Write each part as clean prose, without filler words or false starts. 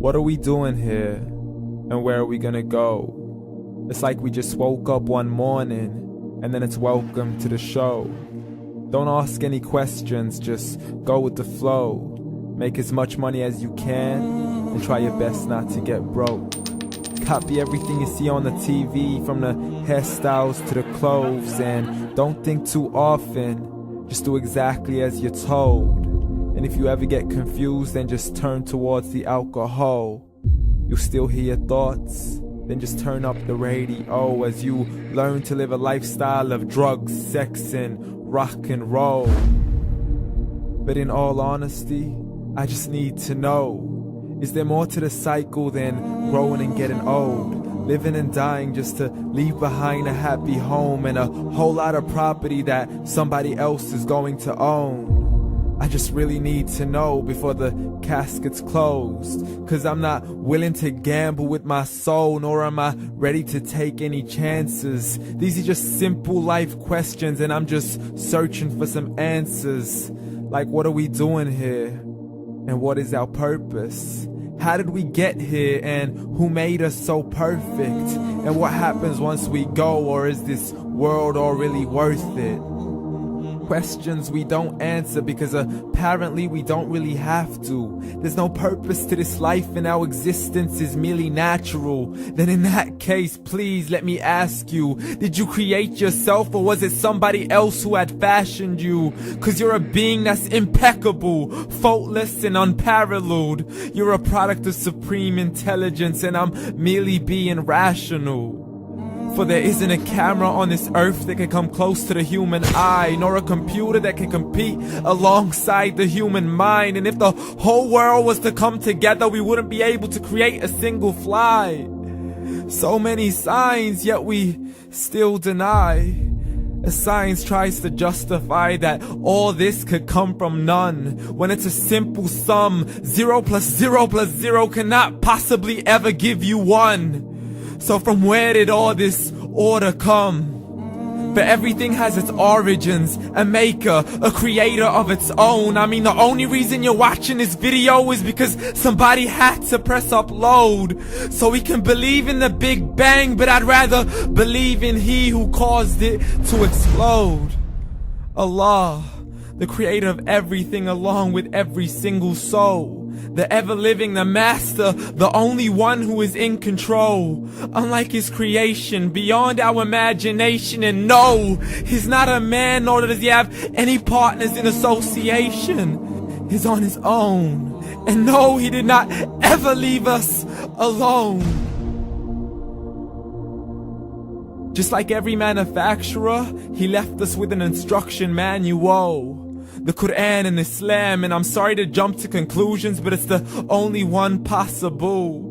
What are we doing here? And where are we gonna go? It's like we just woke up one morning and then it's welcome to the show. Don't ask any questions, just go with the flow. Make as much money as you can and try your best not to get broke. Copy everything you see on the TV, from the hairstyles to the clothes, and don't think too often, just do exactly as you're told. And if you ever get confused, then just turn towards the alcohol. You'll still hear your thoughts, then just turn up the radio as you learn to live a lifestyle of drugs, sex, and rock and roll. But in all honesty, I just need to know, is there more to the cycle than growing and getting old? Living and dying just to leave behind a happy home and a whole lot of property that somebody else is going to own. I just really need to know before the casket's closed, 'cause I'm not willing to gamble with my soul, nor am I ready to take any chances. These are just simple life questions and I'm just searching for some answers. Like, what are we doing here? And what is our purpose? How did we get here, and who made us so perfect? And what happens once we go, or is this world all really worth it? Questions we don't answer because apparently we don't really have to. There's no purpose to this life and our existence is merely natural. Then in that case, please let me ask you, did you create yourself, or was it somebody else who had fashioned you? 'Cause you're a being that's impeccable, faultless and unparalleled. You're a product of supreme intelligence and I'm merely being rational. For there isn't a camera on this earth that can come close to the human eye, nor a computer that can compete alongside the human mind. And if the whole world was to come together, we wouldn't be able to create a single fly. So many signs, yet we still deny. As science tries to justify that all this could come from none, when it's a simple sum. 0 plus 0 plus 0 cannot possibly ever give you 1. So from where did all this order come? For everything has its origins, a maker, a creator of its own. I mean, the only reason you're watching this video is because somebody had to press upload. So we can believe in the Big Bang, but I'd rather believe in He who caused it to explode. Allah, the creator of everything along with every single soul. The ever-living, the master, the only one who is in control. Unlike his creation, beyond our imagination. And no, he's not a man, nor does he have any partners in association. He's on his own. And no, he did not ever leave us alone. Just like every manufacturer, he left us with an instruction manual. The Quran and Islam, and I'm sorry to jump to conclusions, but it's the only one possible.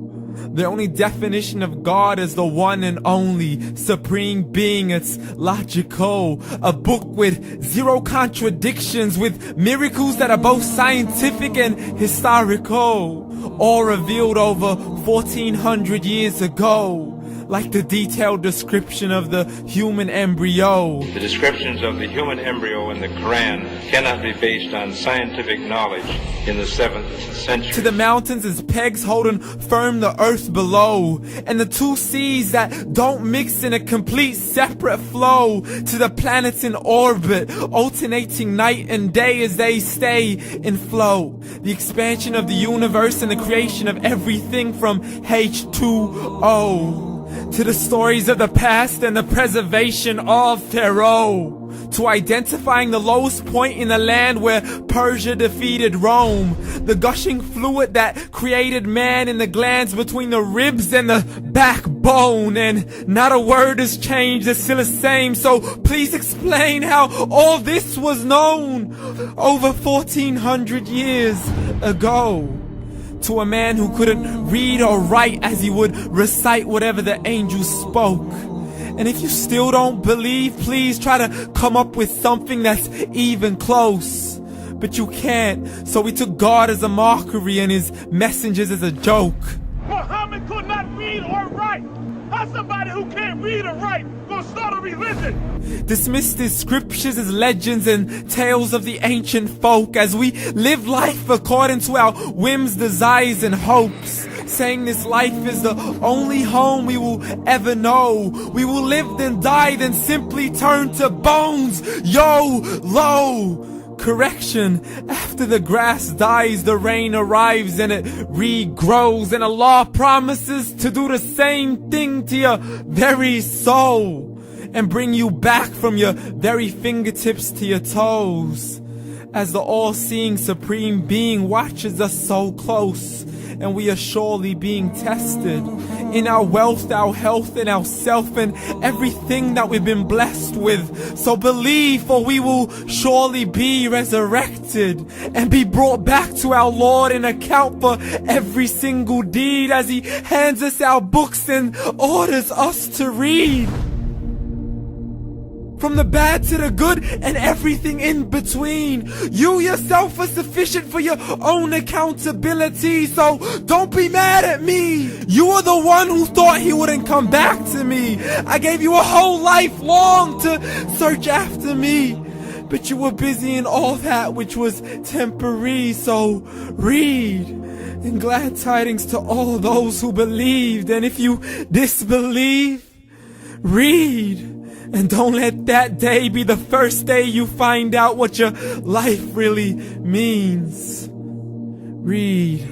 The only definition of God is the one and only supreme being. It's logical, a book with 0 contradictions, with miracles that are both scientific and historical, all revealed over 1400 years ago. Like the detailed description of the human embryo. The descriptions of the human embryo in the Quran cannot be based on scientific knowledge in the 7th century. To the mountains as pegs holding firm the earth below, and the 2 seas that don't mix in a complete separate flow. To the planets in orbit, alternating night and day as they stay in flow. The expansion of the universe and the creation of everything from H2O. To the stories of the past and the preservation of Pharaoh. To identifying the lowest point in the land where Persia defeated Rome. The gushing fluid that created man in the glands between the ribs and the backbone. And not a word has changed, it's still the same. So please explain how all this was known over 1400 years ago. To a man who couldn't read or write, as he would recite whatever the angels spoke. And if you still don't believe, please try to come up with something that's even close. But you can't, so we took God as a mockery and his messengers as a joke. Muhammad could not read or write. How's somebody who can't read or write gonna start a religion? Dismiss these scriptures as legends and tales of the ancient folk, as we live life according to our whims, desires, and hopes. saying this life is the only home we will ever know. We will live then die, then simply turn to bones. YOLO! Correction, after the grass dies, the rain arrives and it regrows, and Allah promises to do the same thing to your very soul and bring you back from your very fingertips to your toes, as the all-seeing supreme being watches us so close, and we are surely being tested in our wealth, our health, and our self, and everything that we've been blessed with. So believe, for we will surely be resurrected and be brought back to our Lord and account for every single deed, as He hands us our books and orders us to read. From the bad to the good and everything in between. You yourself are sufficient for your own accountability, so don't be mad at me. You are the one who thought He wouldn't come back to me. I gave you a whole life long to search after me, but you were busy in all that which was temporary. So read, and glad tidings to all those who believed. And if you disbelieve, read. And don't let that day be the first day you find out what your life really means. Read.